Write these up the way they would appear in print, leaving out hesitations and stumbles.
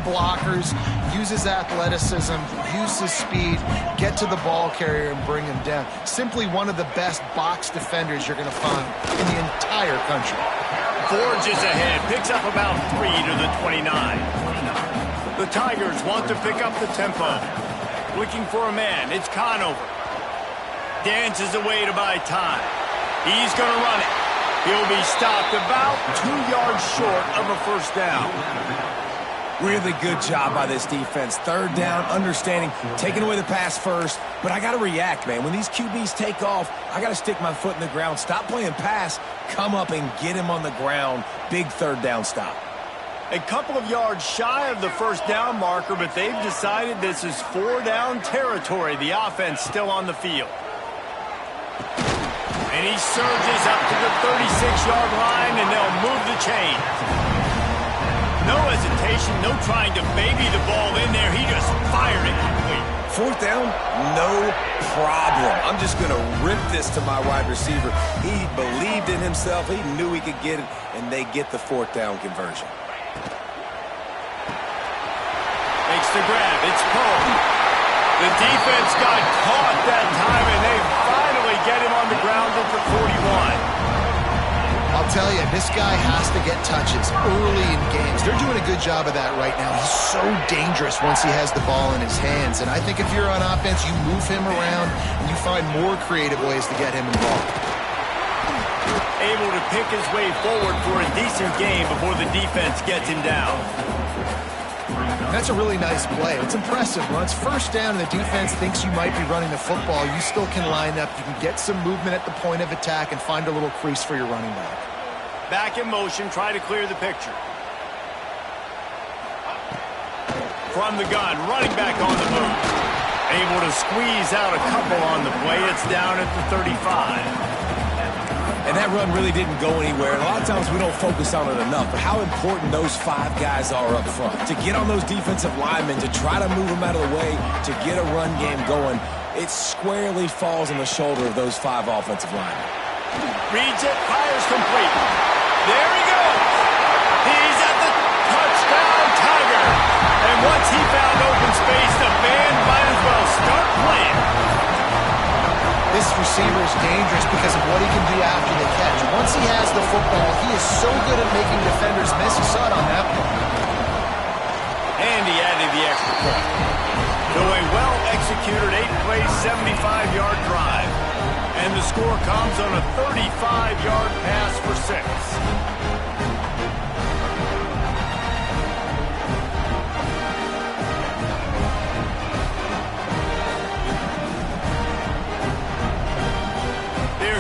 blockers, use his athleticism, use his speed, get to the ball carrier and bring him down. Simply one of the best box defenders you're going to find in the entire country. Forges ahead, picks up about 3 to the 29. The Tigers want to pick up the tempo. Looking for a man, it's Conover. Dances away to buy time. He's going to run it. He'll be stopped about 2 yards short of a first down. Really good job by this defense. Third down, understanding, taking away the pass first. But I got to react, man. When these QBs take off, I got to stick my foot in the ground. Stop playing pass. Come up and get him on the ground. Big third down stop. A couple of yards shy of the first down marker, but they've decided this is 4-down territory. The offense still on the field. And he surges up to the 36-yard line, and they'll move the chain. No hesitation, no trying to baby the ball in there. He just fired it complete. Fourth down, no problem. I'm just going to rip this to my wide receiver. He believed in himself. He knew he could get it, and they get the fourth down conversion. Makes the grab. It's Poe. The defense got caught that time, and they finally get him on the ground at the 41. I'll tell you, this guy has to get touches early in games. They're doing a good job of that right now. He's so dangerous once he has the ball in his hands. And I think if you're on offense, you move him around and you find more creative ways to get him involved. Able to pick his way forward for a decent game before the defense gets him down. That's a really nice play. It's impressive. When it's first down and the defense thinks you might be running the football, you still can line up. You can get some movement at the point of attack and find a little crease for your running back. Back in motion, try to clear the picture. From the gun, running back on the move. Able to squeeze out a couple on the play. It's down at the 35. And that run really didn't go anywhere. And a lot of times we don't focus on it enough, but how important those 5 guys are up front. To get on those defensive linemen, to try to move them out of the way, to get a run game going, it squarely falls on the shoulder of those 5 offensive linemen. Reads it, fires complete. There he goes. He's at the touchdown Tiger. And once he found open space, the band might as well start playing. This receiver is dangerous because of what he can do after the catch. Once he has the football, he is so good at making defenders miss. You saw it on that one. And he added the extra point. So a well-executed 8-play, 75-yard drive. And the score comes on a 35-yard pass for 6.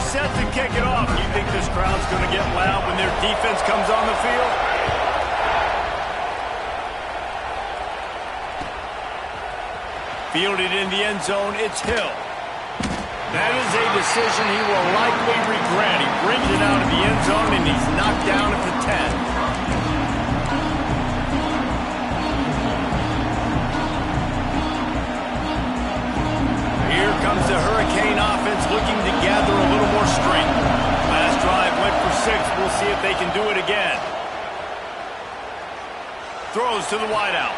Set to kick it off. You think this crowd's going to get loud when their defense comes on the field? Fielded in the end zone, it's Hill. That is a decision he will likely regret. He brings it out of the end zone, and he's knocked down at the 10. Here comes the Hurricane offense looking to gather a little more strength. Last drive went for 6. We'll see if they can do it again. Throws to the wideout.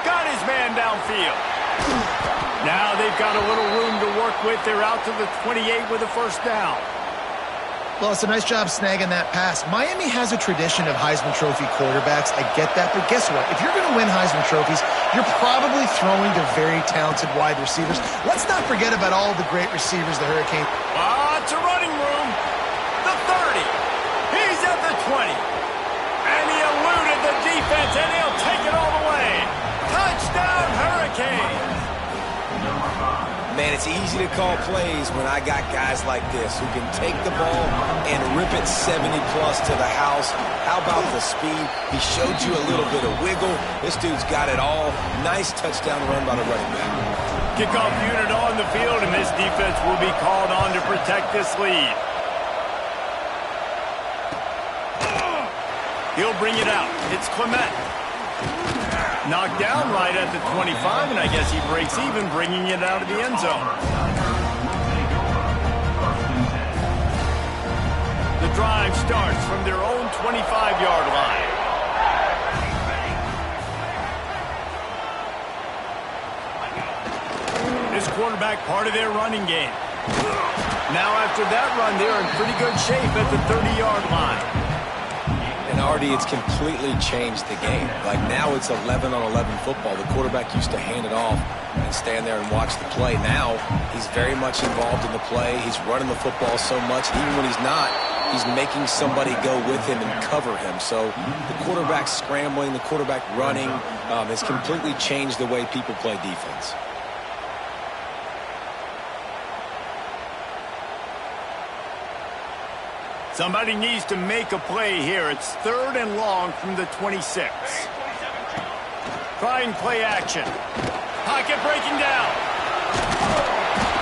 Got his man downfield. Now they've got a little room to work with. They're out to the 28 with a first down. Well, it's a nice job snagging that pass. Miami has a tradition of Heisman Trophy quarterbacks. I get that, but guess what? If you're going to win Heisman Trophies, you're probably throwing to very talented wide receivers. Let's not forget about all the great receivers the Hurricane. It's a running room. The 30. He's at the 20. And he eluded the defense, and he'll take it all the way. Touchdown, Hurricanes. Man, it's easy to call plays when I got guys like this who can take the ball and rip it 70-plus to the house. How about the speed? He showed you a little bit of wiggle. This dude's got it all. Nice touchdown run by the running back. Kickoff unit on the field, and this defense will be called on to protect this lead. He'll bring it out. It's Clement. Knocked down right at the 25, and I guess he breaks even, bringing it out of the end zone. The drive starts from their own 25-yard line. this quarterback part of their running game. Now after that run, they're in pretty good shape at the 30-yard line. And Artie, it's completely changed the game. Like now it's 11-on-11 football. The quarterback used to hand it off and stand there and watch the play. Now he's very much involved in the play. He's running the football so much. Even when he's not, he's making somebody go with him and cover him. So the quarterback scrambling, the quarterback running has completely changed the way people play defense. Somebody needs to make a play here. It's 3rd and long from the 26. Trying play action. Pocket breaking down.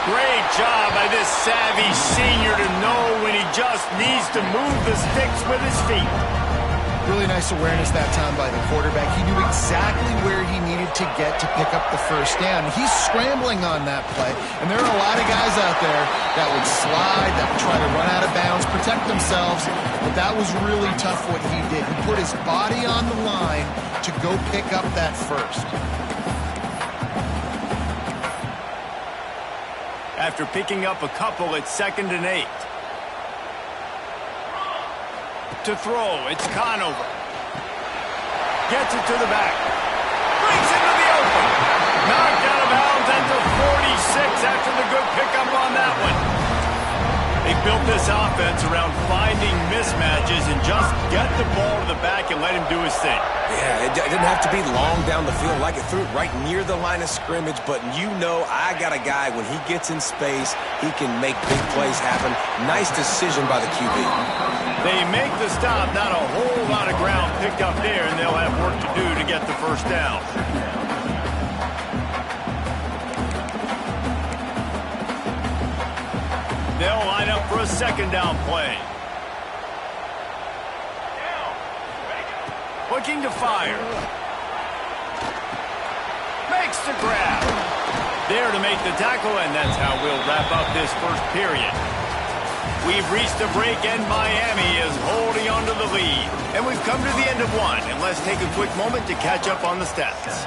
Great job by this savvy senior to know when he just needs to move the sticks with his feet. Really nice awareness that time by the quarterback. He knew exactly where he needed to get to pick up the first down. He's scrambling on that play, and there are a lot of guys out there that would slide, that would try to run out of bounds, protect themselves, but that was really tough what he did. He put his body on the line to go pick up that first. After picking up a couple, it's 2nd and 8. To throw, it's Conover. Gets it to the back. Brings it to the open. Knocked out of bounds at the 46 after the good pickup on that one. They built this offense around finding mismatches and just get the ball to the back and let him do his thing. Yeah, it didn't have to be long down the field. Like it threw it right near the line of scrimmage, but you know I got a guy, when he gets in space, he can make big plays happen. Nice decision by the QB. They make the stop, not a whole lot of ground picked up there, and they'll have work to do to get the first down. They'll line up for a 2nd down play. Looking to fire. Makes the grab. There to make the tackle, and that's how we'll wrap up this first period. We've reached the break, and Miami is holding on to the lead. And we've come to the end of one, and let's take a quick moment to catch up on the stats.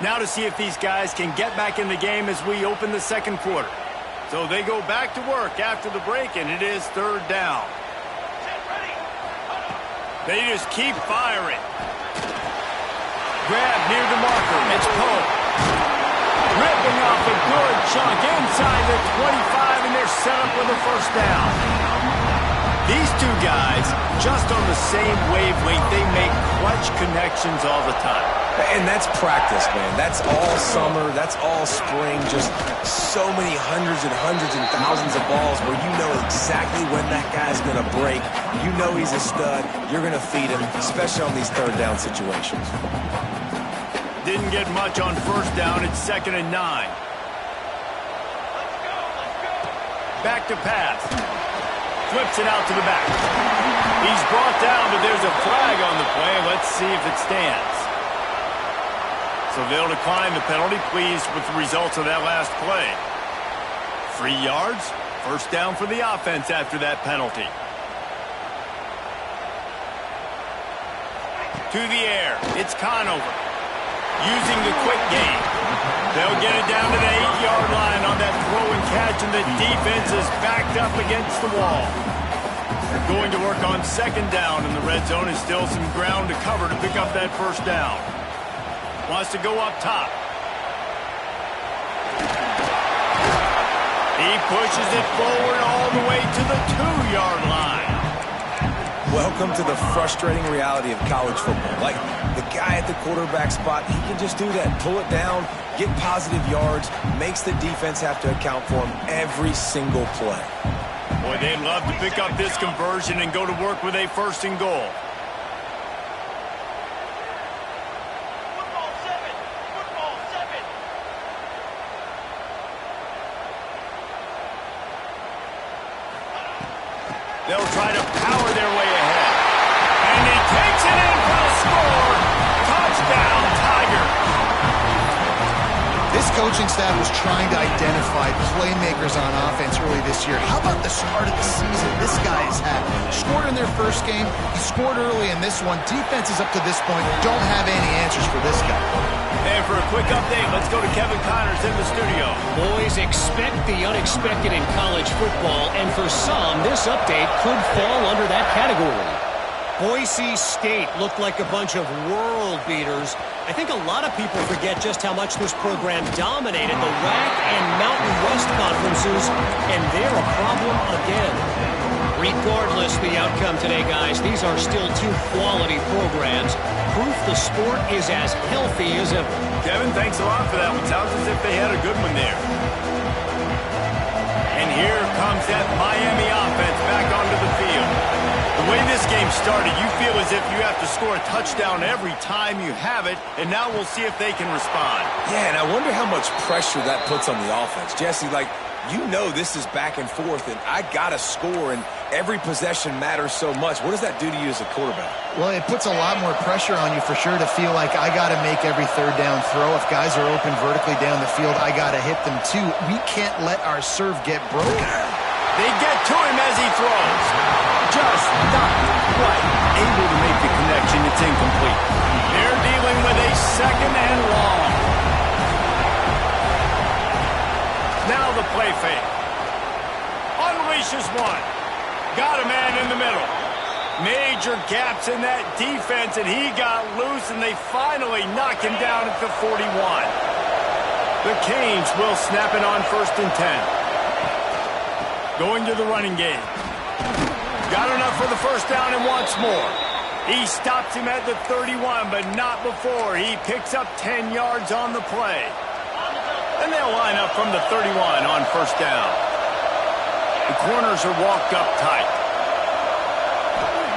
Now to see if these guys can get back in the game as we open the second quarter. So they go back to work after the break, and it is 3rd down. They just keep firing. Grab near the marker. It's Poe. Ripping off a good chunk inside the 25, and they're set up with a first down. These two guys, just on the same wavelength, they make clutch connections all the time. And that's practice, man. That's all summer. That's all spring. Just so many hundreds and thousands of balls where you know exactly when that guy's going to break. You know he's a stud. You're going to feed him, especially on these 3rd down situations. Didn't get much on first down. It's 2nd and 9. Back to pass. Flips it out to the back. He's brought down, but there's a flag on the play. Let's see if it stands. So they'll decline the penalty, pleased with the results of that last play. 3 yards, first down for the offense after that penalty. To the air, it's Conover. Using the quick game. They'll get it down to the 8-yard line on that throw and catch, and the defense is backed up against the wall. They're going to work on 2nd down, and the red zone is still some ground to cover to pick up that first down. Wants to go up top. He pushes it forward all the way to the 2-yard line. Welcome to the frustrating reality of college football. Like, the guy at the quarterback spot, he can just do that. Pull it down, get positive yards, makes the defense have to account for him every single play. Boy, they'd love to pick up this conversion and go to work with a 1st and goal. They'll try to power their way ahead. And he takes it in for the score. Touchdown, Tiger. This coaching staff was trying to identify playmakers on offense early this year. How about the start of the season this guy has had? Scored in their first game. He scored early in this one. Defenses up to this point don't have any answers for this guy. And for a quick update. Let's go to Kevin Connors in the studio. Boys, expect the unexpected in college football, and for some, this update could fall under that category. Boise State looked like a bunch of world beaters. I think a lot of people forget just how much this program dominated the WAC and Mountain West conferences, and they're a problem again. Regardless the outcome today, guys, these are still two quality programs. Proof the sport is as healthy as ever. Kevin, thanks a lot for that one. Sounds as if they had a good one there. And here comes that Miami offense back onto the field. The way this game started, you feel as if you have to score a touchdown every time you have it, and now we'll see if they can respond. Yeah, and I wonder how much pressure that puts on the offense. Jesse, you know this is back and forth, and I got to score, and every possession matters so much. What does that do to you as a quarterback? Well, it puts a lot more pressure on you for sure to feel like I got to make every third down throw. If guys are open vertically down the field, I got to hit them too. We can't let our serve get broken. They get to him as he throws. Just not quite able to make the connection. It's incomplete. They're dealing with a second and long. Now the play fake. Unleashes one. Got a man in the middle. Major gaps in that defense, and he got loose, and they finally knock him down at the 41. The Canes will snap it on 1st and 10. Going to the running game. Got enough for the first down and wants more. He stops him at the 31, but not before. He picks up 10 yards on the play. And they'll line up from the 31 on 1st down. The corners are walked up tight.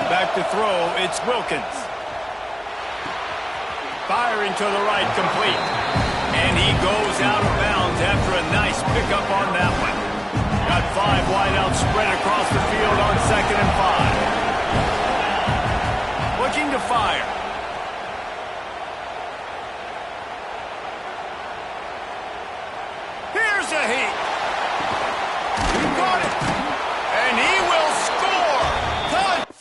Back to throw, it's Wilkins. Firing to the right, complete. And he goes out of bounds after a nice pickup on that one. Got 5 wideouts spread across the field on 2nd and 5. Looking to fire. Here's a heat. He got it. And he will score. Touch.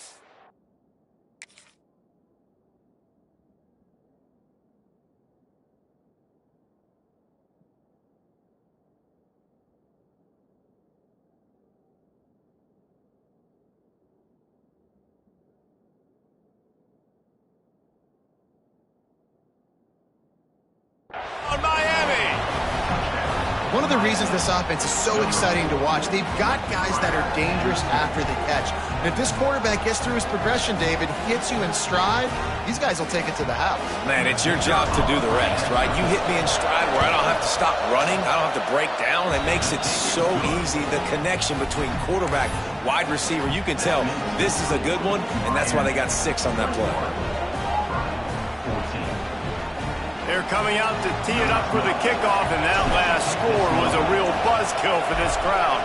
One of the reasons this offense is so exciting to watch, they've got guys that are dangerous after the catch. And if this quarterback gets through his progression, David, hits you in stride, these guys will take it to the house. Man, it's your job to do the rest, right? You hit me in stride where I don't have to stop running. I don't have to break down. It makes it so easy. The connection between quarterback, wide receiver, you can tell this is a good one, and that's why they got 6 on that play. They're coming out to tee it up for the kickoff, and that last score was a real buzzkill for this crowd.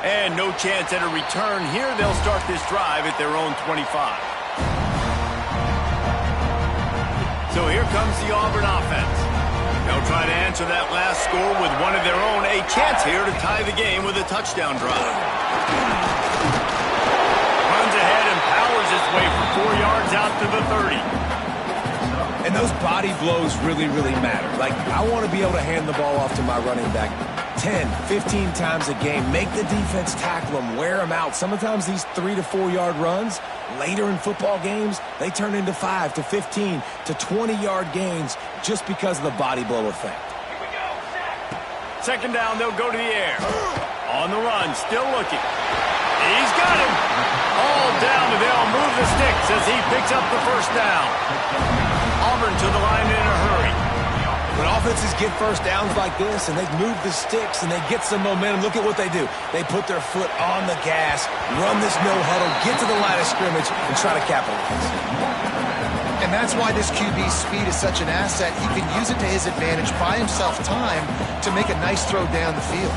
And no chance at a return here. They'll start this drive at their own 25. So here comes the Auburn offense. They'll try to answer that last score with one of their own. A chance here to tie the game with a touchdown drive. Runs ahead and powers his way for 4 yards out to the 30. And those body blows really, really matter. I want to be able to hand the ball off to my running back 10, 15 times a game. Make the defense tackle them, wear them out. Sometimes these 3 to 4 yard runs, later in football games, they turn into 5 to 15 to 20 yard gains just because of the body blow effect. Second down, they'll go to the air. On the run, still looking. He's got him. All down, and they'll move the sticks as he picks up the first down. Auburn to the line in a hurry. When offenses get first downs like this and they move the sticks and they get some momentum, look at what they do. They put their foot on the gas, run this no huddle, get to the line of scrimmage, and try to capitalize. And that's why this QB's speed is such an asset. He can use it to his advantage, buy himself time to make a nice throw down the field.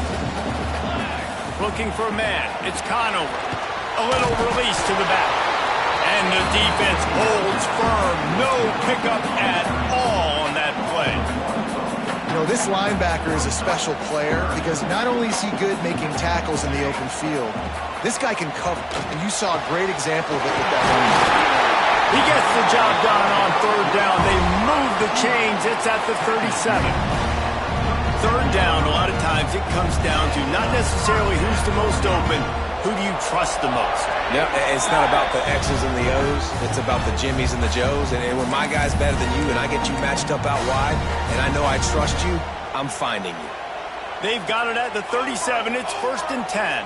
Looking for a man. It's Conover. A little release to the back. And the defense holds firm. No pickup at all on that play. You know, this linebacker is a special player because not only is he good making tackles in the open field, this guy can cover. And you saw a great example of it with that run. He gets the job done on third down. They move the chains. It's at the 37. Third down, a lot of times it comes down to not necessarily who's the most open, who do you trust the most? No, it's not about the X's and the O's. It's about the Jimmys and the Joes. And when my guy's better than you and I get you matched up out wide and I know I trust you, I'm finding you. They've got it at the 37. It's 1st and 10.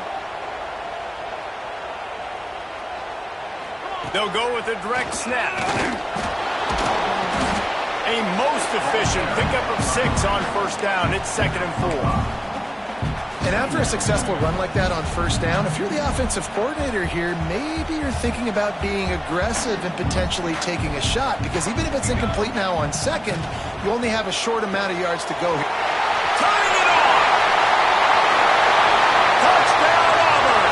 They'll go with a direct snap. A most efficient pickup of 6 on 1st down. It's 2nd and 4. And after a successful run like that on 1st down, if you're the offensive coordinator here, maybe you're thinking about being aggressive and potentially taking a shot, because even if it's incomplete now on 2nd, you only have a short amount of yards to go here. Turning it on! Touchdown, Auburn!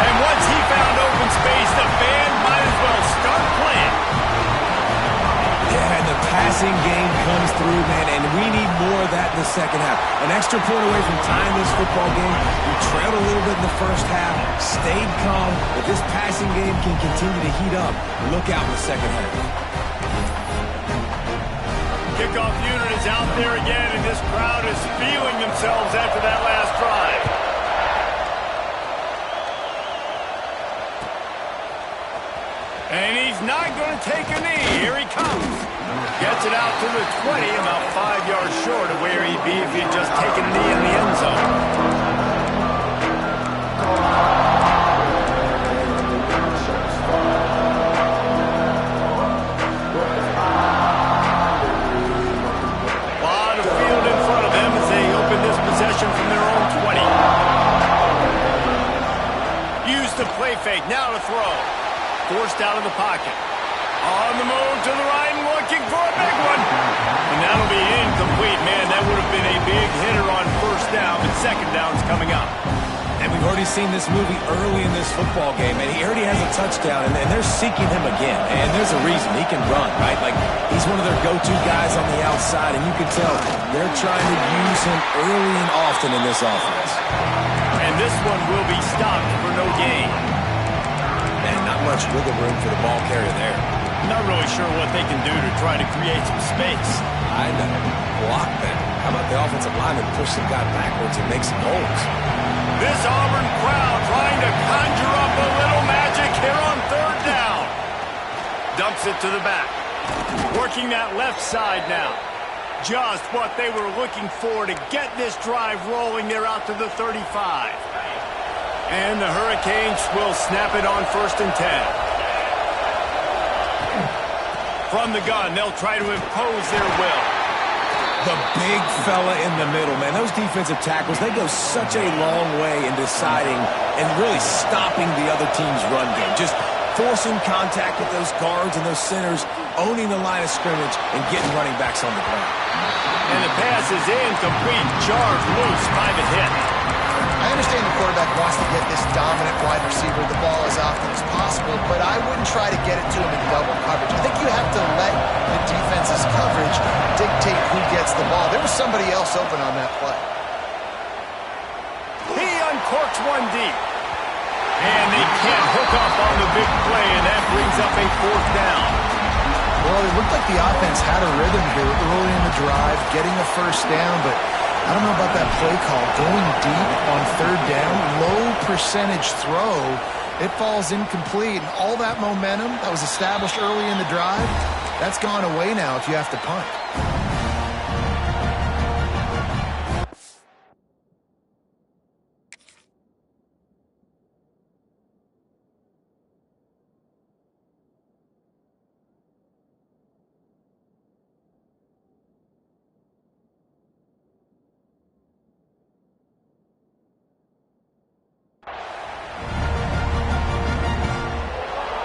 And once he found open space, the fan might as well start playing. Yeah, and the passing game comes through, man, and we need more of that in the second half. An extra point away from tying this football game. We trailed a little bit in the first half, stayed calm, but this passing game can continue to heat up. Look out in the second half. Kickoff unit is out there again, and this crowd is feeling themselves after that last drive. And he's not going to take a knee. Here he comes. Gets it out to the 20, about 5 yards short of where he'd be if he'd just taken a knee in the end zone. A lot of field in front of them as they open this possession from their own 20. Use the play fake, now to throw. Forced out of the pocket. On the move to the right and looking for a big one. And that'll be incomplete, man. That would have been a big hitter on 1st down, but 2nd down's coming up. And we've already seen this movie early in this football game, and he already has a touchdown, and they're seeking him again. And there's a reason. He can run, right? Like, he's one of their go-to guys on the outside, and you can tell they're trying to use him early and often in this offense. And this one will be stopped for no gain. And not much wiggle room for the ball carrier there. Not really sure what they can do to try to create some space. I know. Block that. How about the offensive lineman push some guy backwards and make some holes? This Auburn crowd trying to conjure up a little magic here on 3rd down. Dumps it to the back. Working that left side now. Just what they were looking for to get this drive rolling. They're out to the 35. And the Hurricanes will snap it on 1st and 10. From the gun, they'll try to impose their will. The big fella in the middle, man. Those defensive tackles, they go such a long way in deciding and really stopping the other team's run game. Just forcing contact with those guards and those centers, owning the line of scrimmage, and getting running backs on the ground. And the pass is incomplete. Charged loose by the hit. I understand the quarterback wants to get this dominant wide receiver the ball as often as possible, but I wouldn't try to get it to him in double coverage. I think you have to let the defense's coverage dictate who gets the ball. There was somebody else open on that play. He uncorks one deep. And they can't hook up on the big play, and that brings up a 4th down. Well, it looked like the offense had a rhythm here early in the drive, getting a 1st down, but I don't know about that play call. Going deep on 3rd down, low percentage throw, it falls incomplete. And all that momentum that was established early in the drive, that's gone away now if you have to punt.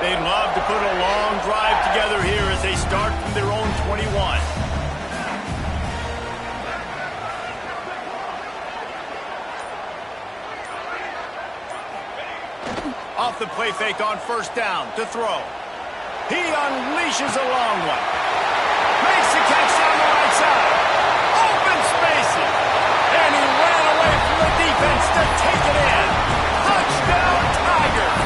They'd love to put a long drive together here as they start from their own 21. Off the play fake on 1st down to throw. He unleashes a long one. Makes the catch down the right side. Open spaces. And he ran away from the defense to take it in. Touchdown, Tigers.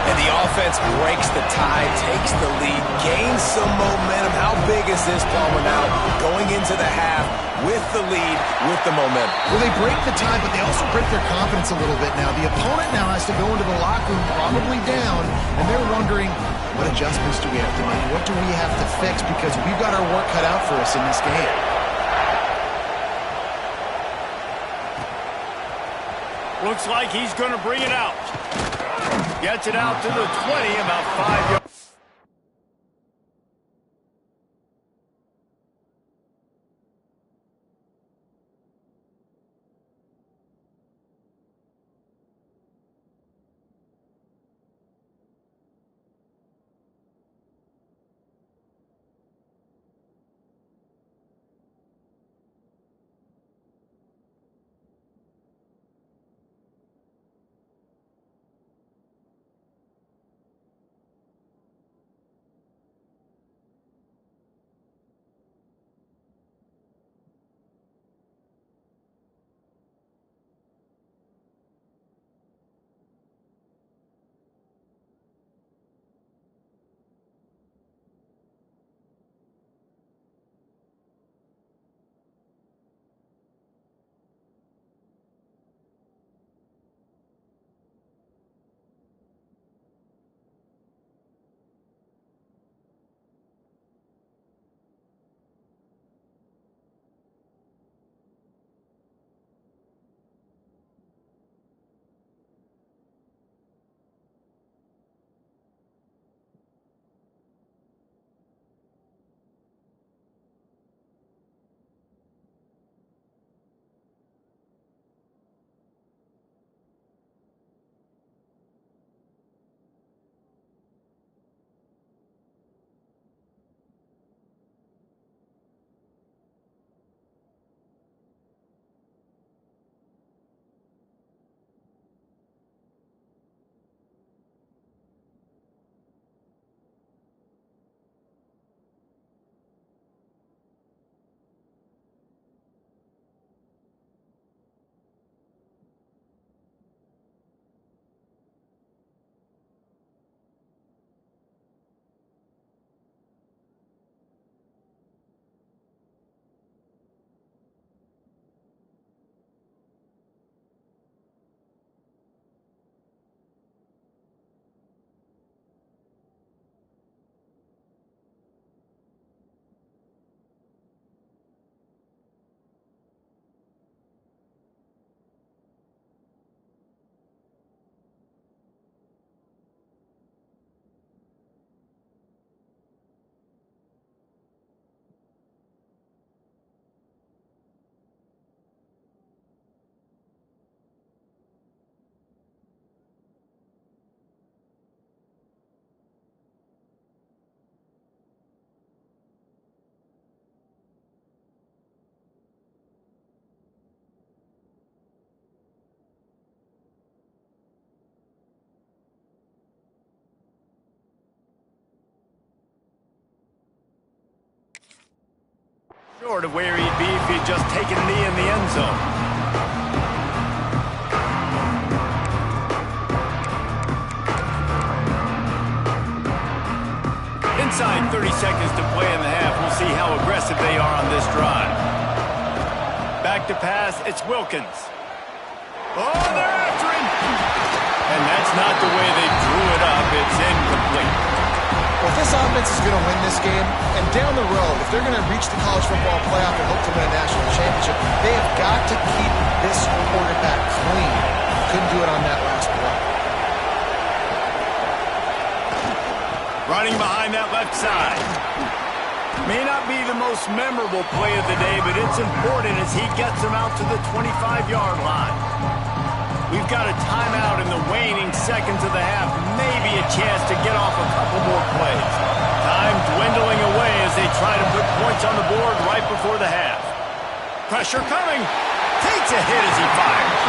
And the defense breaks the tie, takes the lead, gains some momentum. How big is this, Palmer, now going into the half with the lead, with the momentum? Well, they break the tie, but they also break their confidence a little bit now. The opponent now has to go into the locker room probably down, and they're wondering, what adjustments do we have to make? What do we have to fix? Because we've got our work cut out for us in this game. Looks like he's going to bring it out. Gets it out to the 20, about 5 yards. Short of where he'd be if he'd just taken a knee in the end zone. Inside 30 seconds to play in the half. We'll see how aggressive they are on this drive. Back to pass, it's Wilkins. Oh, they're after him! And that's not the way they drew it up. It's incomplete. Well, if this offense is going to win this game, and down the road, if they're going to reach the college football playoff and hope to win a national championship, they have got to keep this quarterback clean. Couldn't do it on that last play. Running behind that left side. May not be the most memorable play of the day, but it's important as he gets him out to the 25-yard line. We've got a timeout in the waning seconds of the half. Maybe a chance to get off a couple more plays. Time dwindling away as they try to put points on the board right before the half. Pressure coming. Takes a hit as he fires.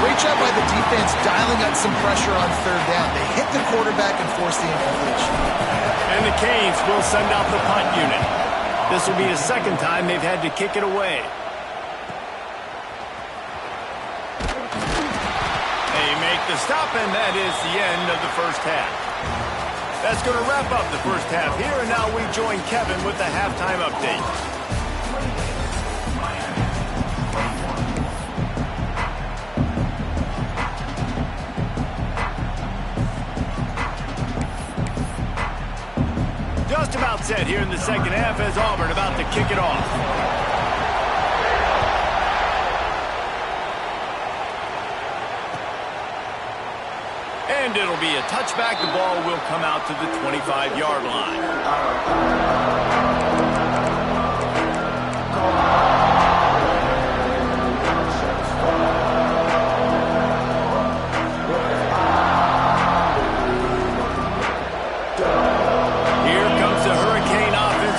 Great job by the defense dialing up some pressure on third down. They hit the quarterback and forced the incompletion. And the Canes will send out the punt unit. This will be the second time they've had to kick it away. the stop, and that is the end of the first half. That's going to wrap up the first half here, and now we join Kevin with the halftime update. Just about set here in the second half as Auburn about to kick it off. And it'll be a touchback. The ball will come out to the 25-yard line.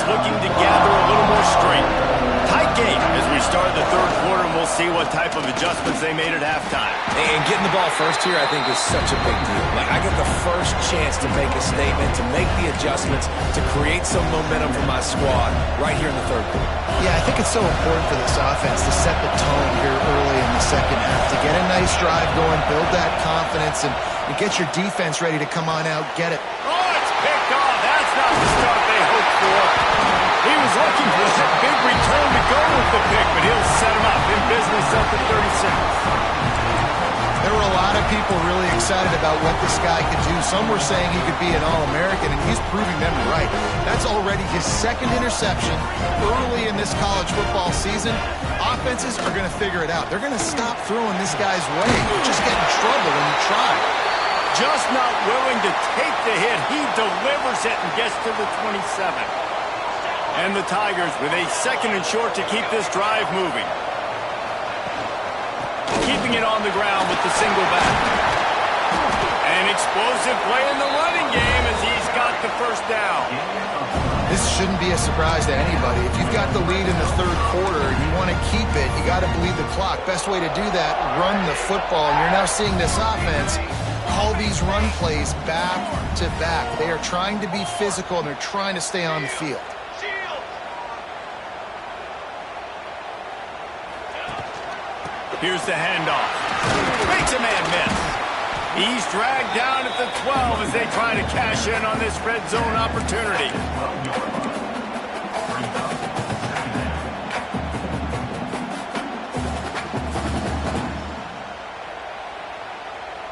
Looking to gather a little more strength. Tight game as we start the third quarter, and we'll see what type of adjustments they made at halftime. And getting the ball first here, I think, is such a big deal. Like, I get the first chance to make a statement, to make the adjustments, to create some momentum for my squad right here in the third quarter. Yeah, I think it's so important for this offense to set the tone here early in the second half, to get a nice drive going, build that confidence, and get your defense ready to come on out, get it. Oh, it's picked off. That's not the start they hoped for. He was looking for a big return to go with the pick, but he'll set him up in business at the 36. There were a lot of people really excited about what this guy could do. Some were saying he could be an All-American, and he's proving them right. That's already his second interception early in this college football season. Offenses are going to figure it out. They're going to stop throwing this guy's way. You just get in trouble when you try. Just not willing to take the hit. He delivers it and gets to the 27. And the Tigers with a second and short to keep this drive moving. Keeping it on the ground with the single back. An explosive play in the running game as he's got the first down. This shouldn't be a surprise to anybody. If you've got the lead in the third quarter and you want to keep it, you got to bleed the clock. Best way to do that, run the football. And you're now seeing this offense call these run plays back to back. They are trying to be physical, and they're trying to stay on the field. Here's the handoff. Makes a man miss. He's dragged down at the 12 as they try to cash in on this red zone opportunity.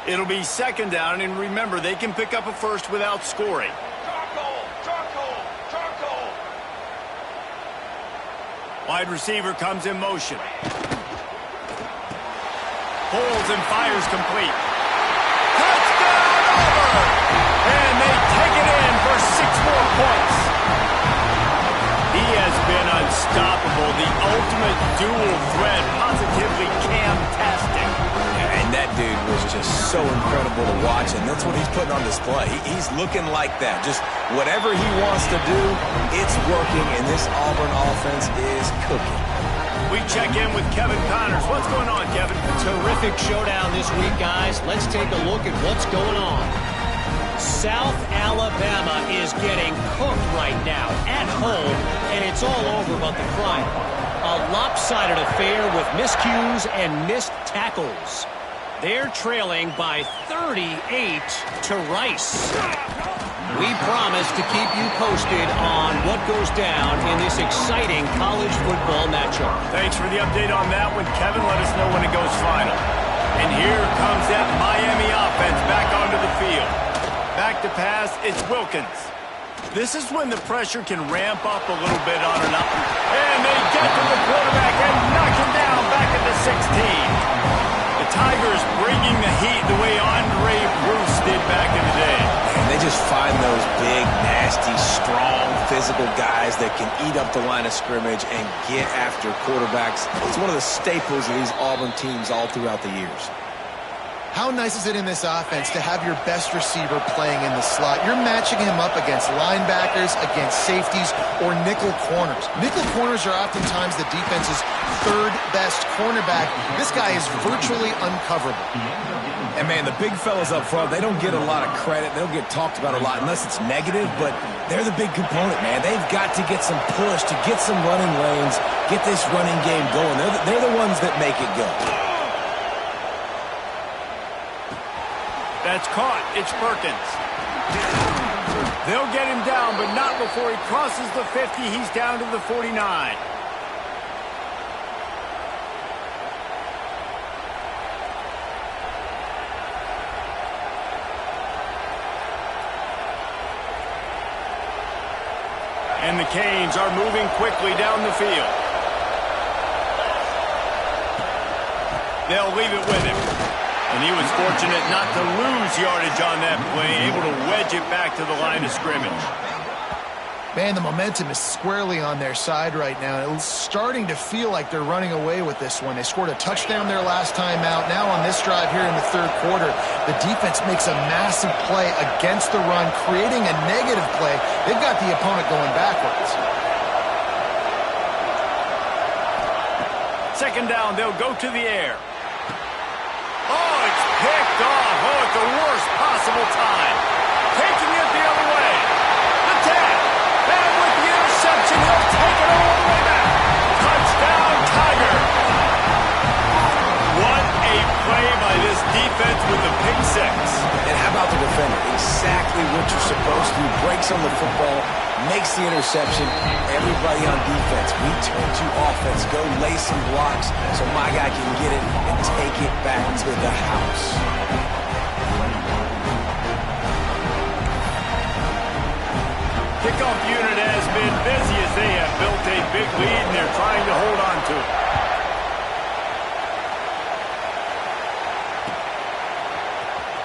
It'll be second down, and remember, they can pick up a first without scoring. Charcoal. Wide receiver comes in motion. Holds and fires complete. Touchdown, Auburn! And they take it in for 6 more points. He has been unstoppable. The ultimate dual threat, positively camtastic. And that dude was just so incredible to watch, and that's what he's putting on display. He's looking like that. Just whatever he wants to do, it's working, and this Auburn offense is cooking. We check in with Kevin Connors. What's going on, Kevin? Terrific showdown this week, guys. Let's take a look at what's going on. South Alabama is getting cooked right now at home, and it's all over but the crime. A lopsided affair with miscues and missed tackles. They're trailing by 38 to Rice. We promise to keep you posted on what goes down in this exciting college football matchup. Thanks for the update on that one, Kevin. Let us know when it goes final. And here comes that Miami offense back onto the field. Back to pass, it's Wilkins. This is when the pressure can ramp up a little bit on an up. And they get to the quarterback and knock him down back at the 16. The Tigers bringing the heat the way Andre Bruce did back in the day. And they just find those big, nasty, strong, physical guys that can eat up the line of scrimmage and get after quarterbacks. It's one of the staples of these Auburn teams all throughout the years. How nice is it in this offense to have your best receiver playing in the slot? You're matching him up against linebackers, against safeties, or nickel corners. Nickel corners are oftentimes the defense's third best cornerback. This guy is virtually uncoverable. And, man, the big fellas up front, they don't get a lot of credit. They don't get talked about a lot unless it's negative, but they're the big component, man. They've got to get some push, to get some running lanes, get this running game going. They're the ones that make it go. That's caught. It's Perkins. They'll get him down, but not before he crosses the 50. He's down to the 49. And the Canes are moving quickly down the field. They'll leave it with him. And he was fortunate not to lose yardage on that play, able to wedge it back to the line of scrimmage. Man, the momentum is squarely on their side right now. It's starting to feel like they're running away with this one. They scored a touchdown their last time out. Now on this drive here in the third quarter, the defense makes a massive play against the run, creating a negative play. They've got the opponent going backwards. Second down, they'll go to the air. Oh, it's picked off. Oh, at the worst possible time. Taking it the other way. The tag. And with the interception, he'll take it all the way back. Touchdown, Tiger. What a play by this defense with the pick six. And how about the defender? Exactly what you're supposed to do. Breaks on the football, makes the interception. Everybody on defense, we turn to offense. Go lay some blocks so my guy can get it and take it back to the house. Kickoff unit has been busy as they have built a big lead and they're trying to hold on to it.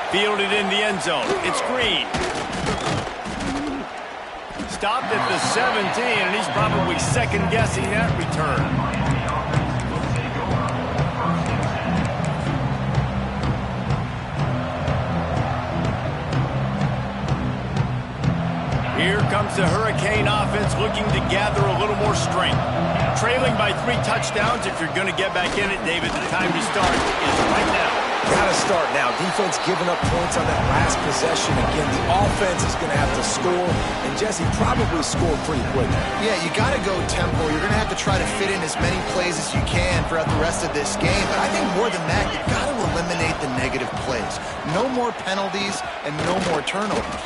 Fielded in the end zone. It's Green. Stopped at the 17, and he's probably second-guessing that return. Here comes the Hurricane offense looking to gather a little more strength. Trailing by 3 touchdowns, if you're going to get back in it, David, the time to start is right now. Gotta start now. Defense giving up points on that last possession. Again, the offense is going to have to score, and Jesse probably scored pretty quick. Yeah, you got to go tempo. You're going to have to try to fit in as many plays as you can throughout the rest of this game. But I think more than that, you've got to eliminate the negative plays. No more penalties and no more turnovers.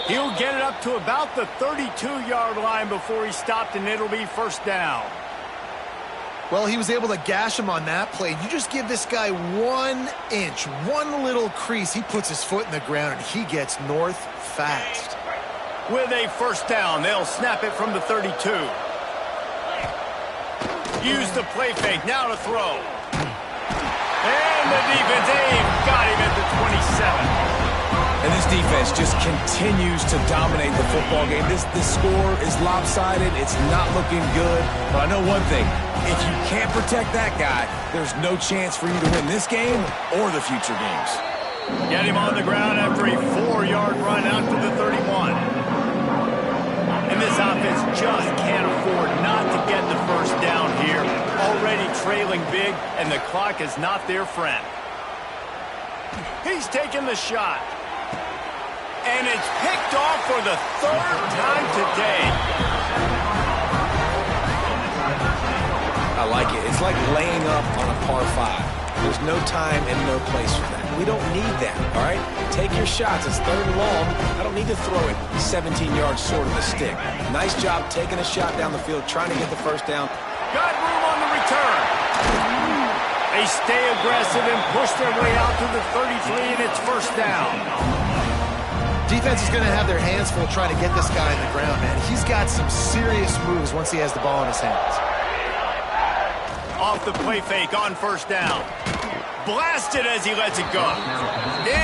He'll get it up to about the 32-yard line before he stopped, and it'll be first down. Well, he was able to gash him on that play. You just give this guy 1 inch, one little crease. He puts his foot in the ground, and he gets north fast. With a first down, they'll snap it from the 32. Use the play fake, now to throw. And the defense, got him at the 27. And this defense just continues to dominate the football game. This score is lopsided. It's not looking good. But I know one thing. If you can't protect that guy, there's no chance for you to win this game or the future games. Get him on the ground after a 4-yard run out to the 31. And this offense just can't afford not to get the first down here. Already trailing big, and the clock is not their friend. He's taking the shot. And it's picked off for the 3rd time today. I like it. It's like laying up on a par 5. There's no time and no place for that. We don't need that, all right? Take your shots. It's 3rd and long. I don't need to throw it 17 yards short of the stick. Nice job taking a shot down the field, trying to get the first down. Got room on the return. They stay aggressive and push their way out to the 33, and it's first down. Defense is going to have their hands full trying to get this guy in the ground, man. He's got some serious moves once he has the ball in his hands. Off the play fake on first down. Blasted as he lets it go.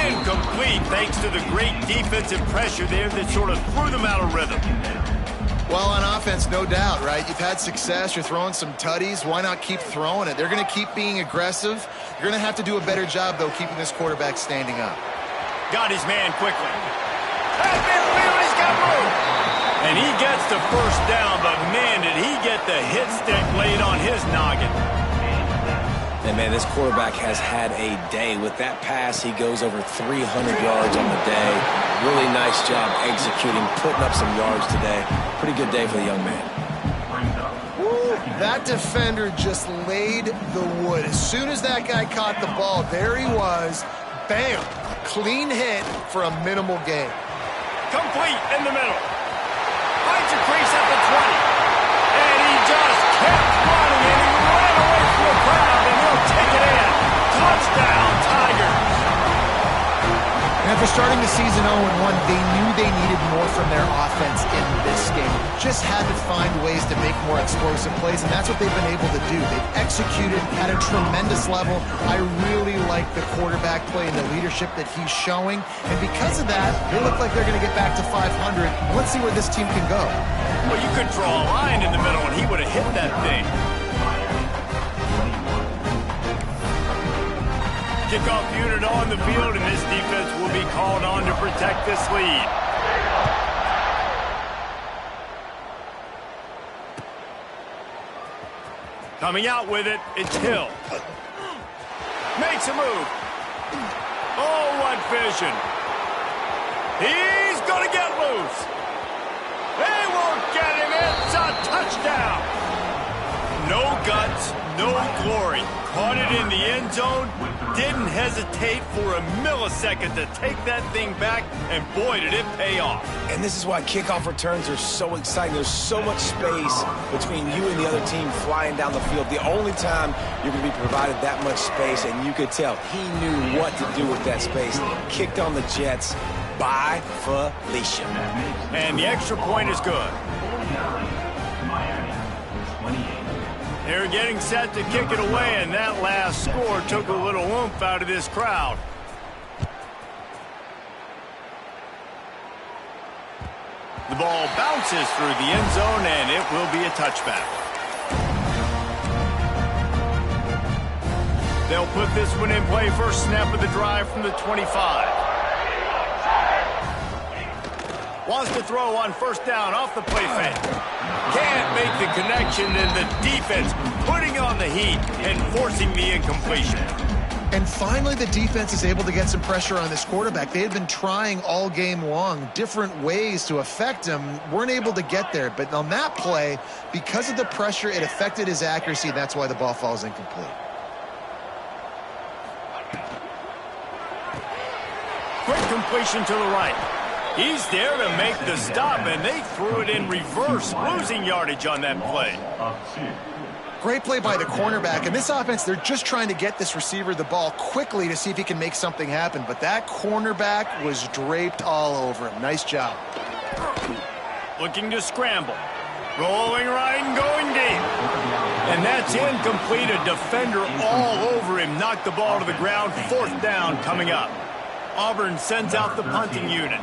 Incomplete thanks to the great defensive pressure there that sort of threw them out of rhythm. Well, on offense, no doubt, right? You've had success. You're throwing some tutties. Why not keep throwing it? They're going to keep being aggressive. You're going to have to do a better job, though, keeping this quarterback standing up. Got his man quickly. He's got room. And he gets the first down, but man, did he get the hit stick laid on his noggin. And man, this quarterback has had a day. With that pass, he goes over 300 yards on the day. Really nice job executing, putting up some yards today. Pretty good day for the young man. Woo, that defender just laid the wood. As soon as that guy caught the ball, there he was. Bam! clean hit for a minimal gain. Complete in the middle. Finds a crease at the 20. And he just kept running, and he ran away from the crowd, and he'll take it in. Touchdown, Tigers. And after starting the season 0-1, they knew they needed more from their offense in this game. Just had to find ways to make more explosive plays, and that's what they've been able to do. They've executed at a tremendous level. I really like the quarterback play and the leadership that he's showing. And because of that, they look like they're going to get back to 500. Let's see where this team can go. Well, you could draw a line in the middle, and he would have hit that thing. Kickoff unit on the field, and this defense will be called on to protect this lead. Coming out with it, it's Hill. Makes a move. Oh, what vision. He's going to get loose. They won't get him. It's a touchdown. No guts, no glory. Caught it in the end zone. Didn't hesitate for a millisecond to take that thing back, and boy, did it pay off. And this is why kickoff returns are so exciting. There's so much space between you and the other team flying down the field. The only time you're going to be provided that much space, and you could tell he knew what to do with that space. Kicked on the Jets by Felicia. And the extra point is good. They're getting set to kick it away, and that last score took a little oomph out of this crowd. The ball bounces through the end zone, and it will be a touchback. They'll put this one in play first snap of the drive from the 25. Wants to throw on first down off the play fake. Can't make the connection, and the defense putting on the heat and forcing the incompletion. And finally, the defense is able to get some pressure on this quarterback. They had been trying all game long different ways to affect him. Weren't able to get there. But on that play, because of the pressure, it affected his accuracy. That's why the ball falls incomplete. Quick completion to the right. He's there to make the stop, and they threw it in reverse, losing yardage on that play. Great play by the cornerback. In this offense, they're just trying to get this receiver the ball quickly to see if he can make something happen. But that cornerback was draped all over him. Nice job. Looking to scramble. Rolling right and going deep. And that's incomplete. A defender all over him. Knocked the ball to the ground. Fourth down coming up. Auburn sends out the punting unit.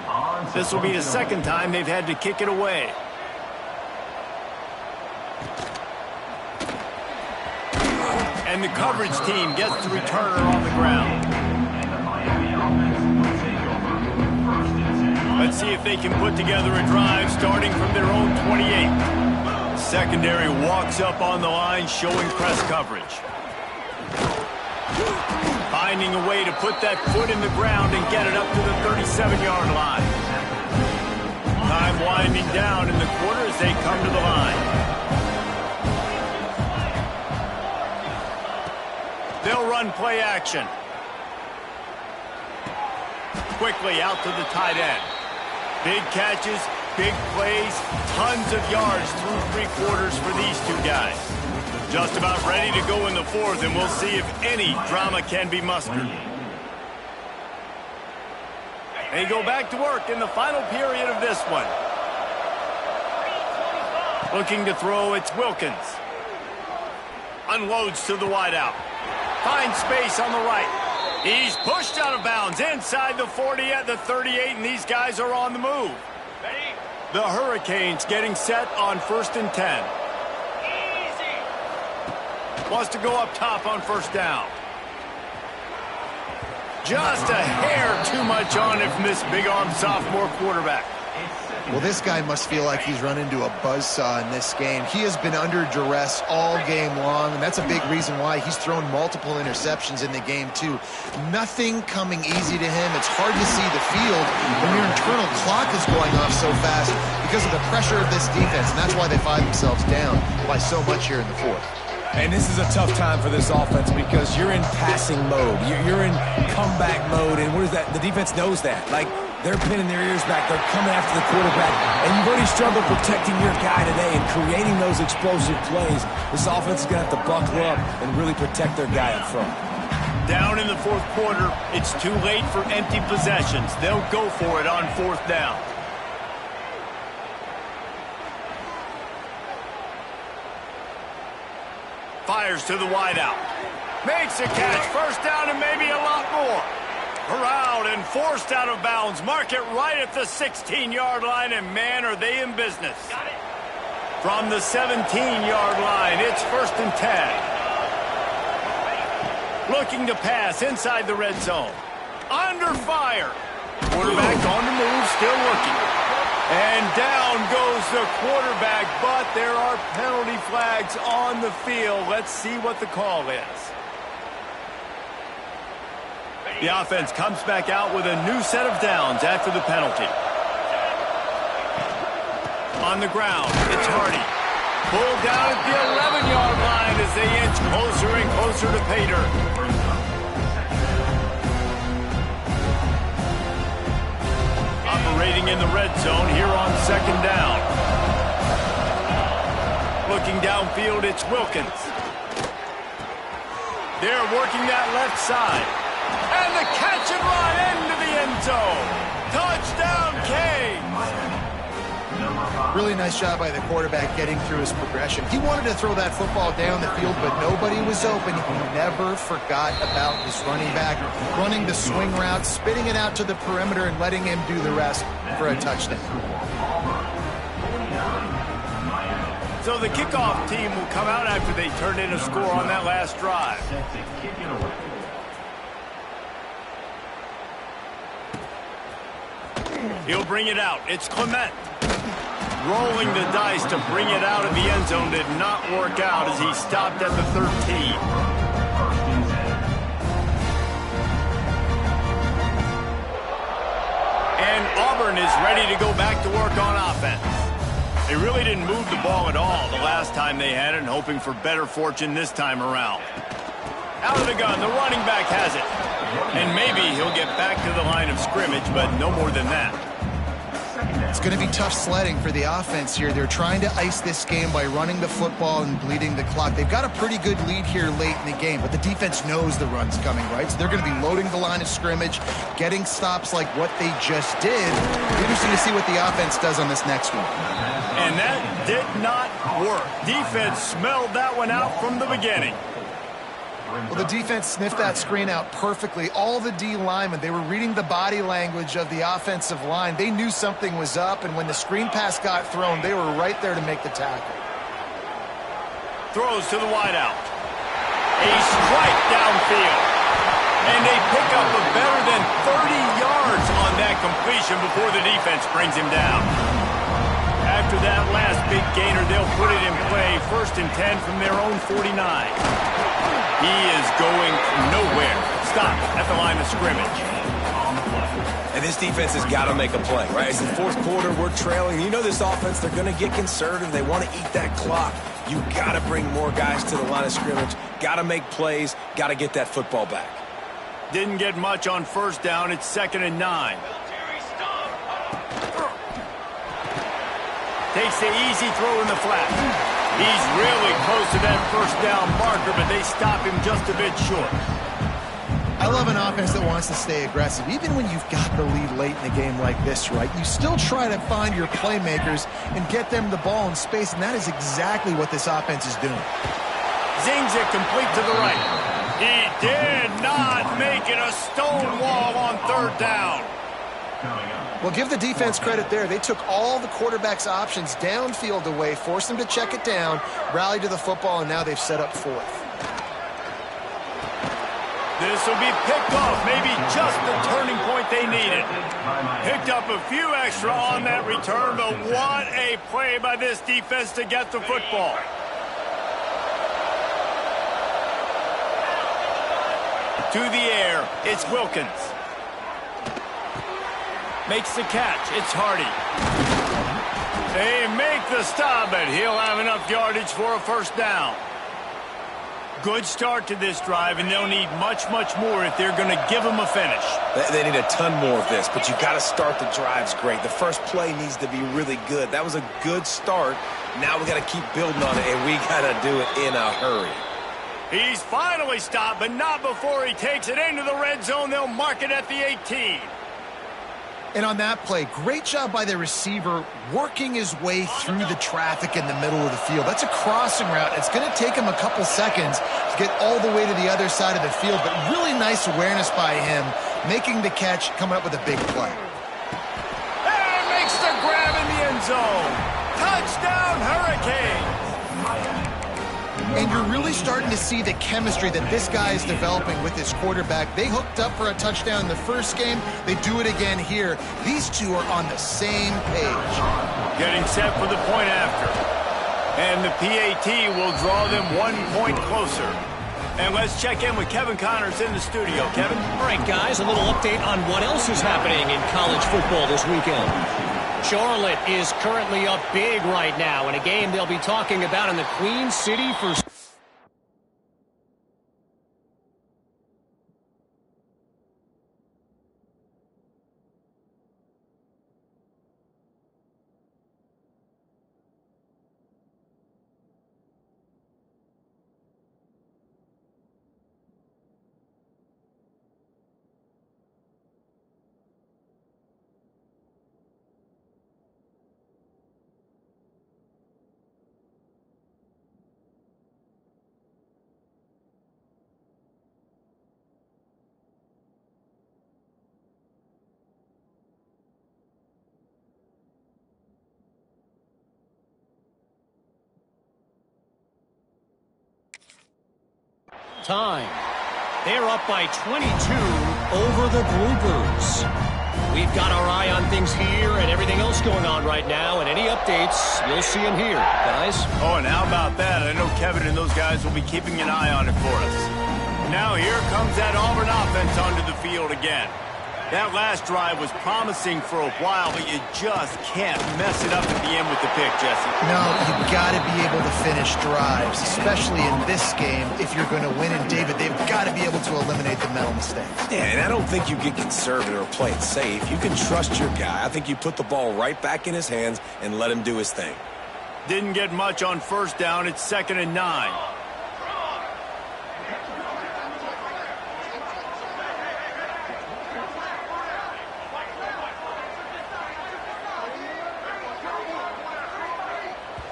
This will be the second time they've had to kick it away. And the coverage team gets the returner on the ground. Let's see if they can put together a drive starting from their own 28. Secondary walks up on the line, showing press coverage. Finding a way to put that foot in the ground and get it up to the 37-yard line. Time winding down in the quarter as they come to the line. They'll run play action. Quickly out to the tight end. Big catches, big plays, tons of yards through three quarters for these two guys. Just about ready to go in the fourth, and we'll see if any drama can be mustered. They go back to work in the final period of this one. Looking to throw, it's Wilkins. Unloads to the wideout. Finds space on the right. He's pushed out of bounds inside the 40 at the 38, and these guys are on the move. The Hurricanes getting set on 1st and 10. Wants to go up top on first down. Just a hair too much on it from this big-armed sophomore quarterback. Well, this guy must feel like he's run into a buzzsaw in this game. He has been under duress all game long, and that's a big reason why he's thrown multiple interceptions in the game, too. Nothing coming easy to him. It's hard to see the field when your internal clock is going off so fast because of the pressure of this defense, and that's why they find themselves down by so much here in the fourth. And this is a tough time for this offense because you're in passing mode. You're in comeback mode, and what is that? The defense knows that. Like, they're pinning their ears back. They're coming after the quarterback, and you've already struggled protecting your guy today and creating those explosive plays. This offense is going to have to buckle up and really protect their guy up front. Down in the fourth quarter, it's too late for empty possessions. They'll go for it on fourth down. Fires to the wideout. Makes a catch. First down and maybe a lot more. Corralled and forced out of bounds. Mark it right at the 16-yard line, and man, are they in business. From the 17-yard line, it's 1st and 10. Looking to pass inside the red zone. Under fire. Quarterback on the move, still looking. And down goes the quarterback, but there are penalty flags on the field. Let's see what the call is. The offense comes back out with a new set of downs after the penalty. On the ground, it's Hardy. Pulled down at the 11-yard line as they inch closer and closer to pay dirt. Operating in the red zone here on 2nd down. Looking downfield, it's Wilkins. They're working that left side. And the catch and run into the end zone. Touchdown, Canes. Really nice job by the quarterback getting through his progression. He wanted to throw that football down the field, but nobody was open. He never forgot about his running back, running the swing route, spitting it out to the perimeter, and letting him do the rest for a touchdown. So the kickoff team will come out after they turned in a score on that last drive. He'll bring it out. It's Clement. Rolling the dice to bring it out of the end zone did not work out as he stopped at the 13. And Auburn is ready to go back to work on offense. They really didn't move the ball at all the last time they had it, and hoping for better fortune this time around. Out of the gun, the running back has it. And maybe he'll get back to the line of scrimmage, but no more than that. It's going to be tough sledding for the offense here. They're trying to ice this game by running the football and bleeding the clock. They've got a pretty good lead here late in the game, but the defense knows the run's coming, right? So they're going to be loading the line of scrimmage, getting stops like what they just did. Interesting to see what the offense does on this next one. And that did not work. Defense smelled that one out from the beginning. Well, the defense sniffed that screen out perfectly. All the D linemen, they were reading the body language of the offensive line. They knew something was up, and when the screen pass got thrown, they were right there to make the tackle. Throws to the wideout. A strike downfield. And they pick up a better than 30 yards on that completion before the defense brings him down. After that last big gainer, they'll put it in play. 1st and 10 from their own 49. He is going nowhere. Stop at the line of scrimmage. And this defense has got to make a play, right? It's the fourth quarter. We're trailing. You know this offense, they're going to get conservative. They want to eat that clock. You got to bring more guys to the line of scrimmage. Got to make plays. Got to get that football back. Didn't get much on 1st down. It's 2nd and 9. Takes the easy throw in the flat. He's really close to that 1st down marker, but they stop him just a bit short. I love an offense that wants to stay aggressive. Even when you've got the lead late in the game like this, right, you still try to find your playmakers and get them the ball in space, and that is exactly what this offense is doing. Zings it complete to the right. He did not make it a stone wall on 3rd down. Well, give the defense credit there. They took all the quarterback's options downfield away, forced them to check it down, rallied to the football, and now they've set up 4th. This will be picked off, maybe just the turning point they needed. Picked up a few extra on that return, but what a play by this defense to get the football. To the air, it's Wilkins. Makes the catch. It's Hardy. They make the stop, but he'll have enough yardage for a 1st down. Good start to this drive, and they'll need much, much more if they're going to give them a finish. They need a ton more of this, but you got to start the drives great. The first play needs to be really good. That was a good start. Now we got to keep building on it, and we got to do it in a hurry. He's finally stopped, but not before he takes it into the red zone. They'll mark it at the 18. And on that play, great job by the receiver working his way through the traffic in the middle of the field. That's a crossing route. It's going to take him a couple seconds to get all the way to the other side of the field, but really nice awareness by him, making the catch, coming up with a big play. And makes the grab in the end zone. Touchdown, Hurricanes! And you're really starting to see the chemistry that this guy is developing with his quarterback. They hooked up for a touchdown in the first game. They do it again here. These two are on the same page. Getting set for the point after. And the PAT will draw them 1 point closer. And let's check in with Kevin Connors in the studio. Kevin? All right, guys, a little update on what else is happening in college football this weekend. Charlotte is currently up big right now in a game they'll be talking about in the Queen City for... Time. They're up by 22 over the Bluebirds. We've got our eye on things here and everything else going on right now, and any updates, you'll see them here, guys. Oh, and how about that? I know Kevin and those guys will be keeping an eye on it for us. Now here comes that Auburn offense onto the field again. That last drive was promising for a while, but you just can't mess it up at the end with the pick, Jesse. No, you've got to be able to finish drives, especially in this game. If you're going to win, and David, they've got to be able to eliminate the mental mistakes. Yeah, and I don't think you get conservative or play it safe. You can trust your guy. I think you put the ball right back in his hands and let him do his thing. Didn't get much on first down. It's 2nd and 9.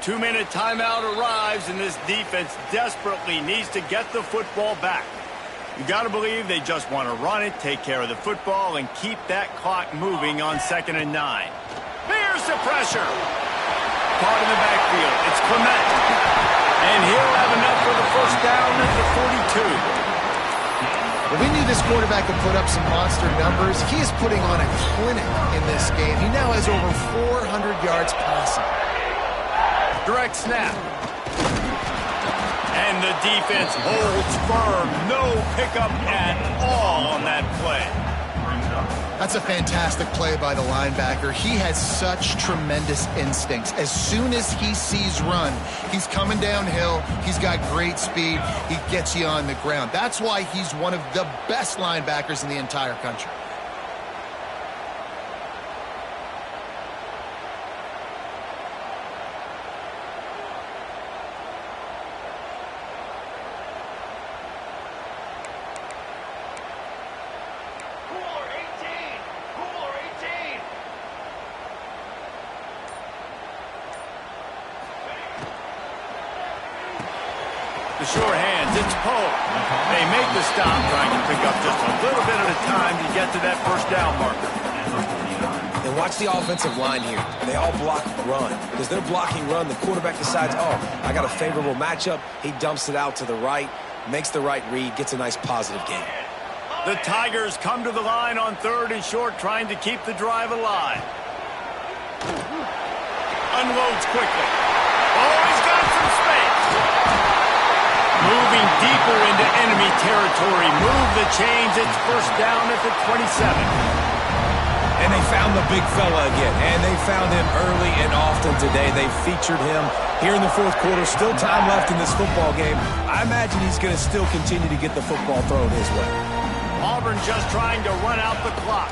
2-minute timeout arrives, and this defense desperately needs to get the football back. You got to believe they just want to run it, take care of the football, and keep that clock moving on 2nd and 9. There's the pressure. Caught in the backfield. It's Clement. And he'll have enough for the first down at the 42. Well, we knew this quarterback could put up some monster numbers. He is putting on a clinic in this game. He now has over 400 yards passing. Direct snap. And the defense holds firm. No pickup at all on that play. That's a fantastic play by the linebacker. He has such tremendous instincts. As soon as he sees run, he's coming downhill. He's got great speed. He gets you on the ground. That's why he's one of the best linebackers in the entire country. The sure hands, it's Poe. They make the stop, trying to pick up just a little bit at a time to get to that first down marker. And watch the offensive line here. They all block run. Because they're blocking run, the quarterback decides, oh, I got a favorable matchup. He dumps it out to the right, makes the right read, gets a nice positive gain. The Tigers come to the line on 3rd and short, trying to keep the drive alive. Unloads quickly. Oh, he's got some space. Moving deeper into enemy territory. Move the chains. It's first down at the 27. And they found the big fella again, and they found him early and often today. They featured him here in the fourth quarter. Still time left in this football game. I imagine he's going to still continue to get the football thrown his way. Auburn just trying to run out the clock.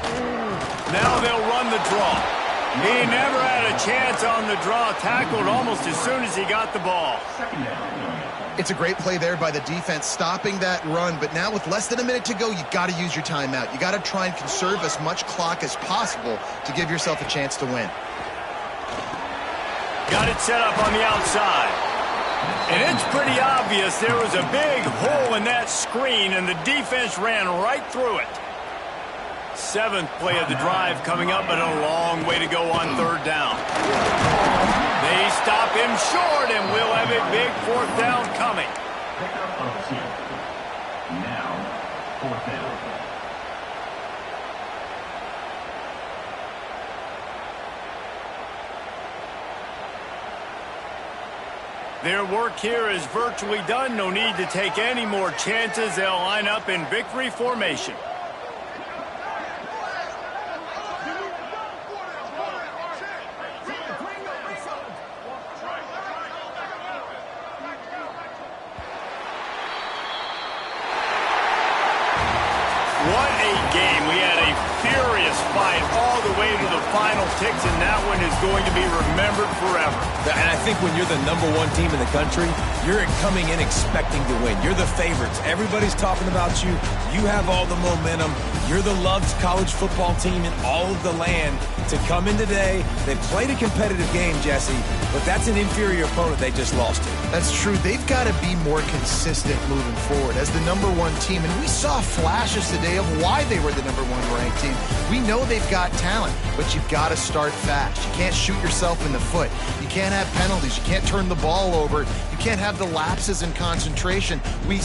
Now they'll run the draw. He never had a chance on the draw. Tackled almost as soon as he got the ball. It's a great play there by the defense, stopping that run. But now with less than a minute to go, you got to use your timeout. You got to try and conserve as much clock as possible to give yourself a chance to win. Got it set up on the outside. And it's pretty obvious there was a big hole in that screen, and the defense ran right through it. Seventh play of the drive coming up, but a long way to go on third down. They stop him short, and we'll have a big fourth down coming. Now, fourth down. Their work here is virtually done. No need to take any more chances. They'll line up in victory formation. What a game. We had a furious fight all the way to the final ticks, and that one is going to be remembered forever. And I think when you're the #1 team in the country, you're coming in expecting to win. You're the favorites. Everybody's talking about you. You have all the momentum. You're the loved college football team in all of the land. To come in today, they played a competitive game, Jesse, but that's an inferior opponent they just lost to. That's true. They've got to be more consistent moving forward as the #1 team. And we saw flashes today of why they were the #1 ranked team. We know they've got talent, but you've got to start fast. You can't shoot yourself in the foot. You can't have penalties. You can't turn the ball over. You can't have the lapses in concentration. We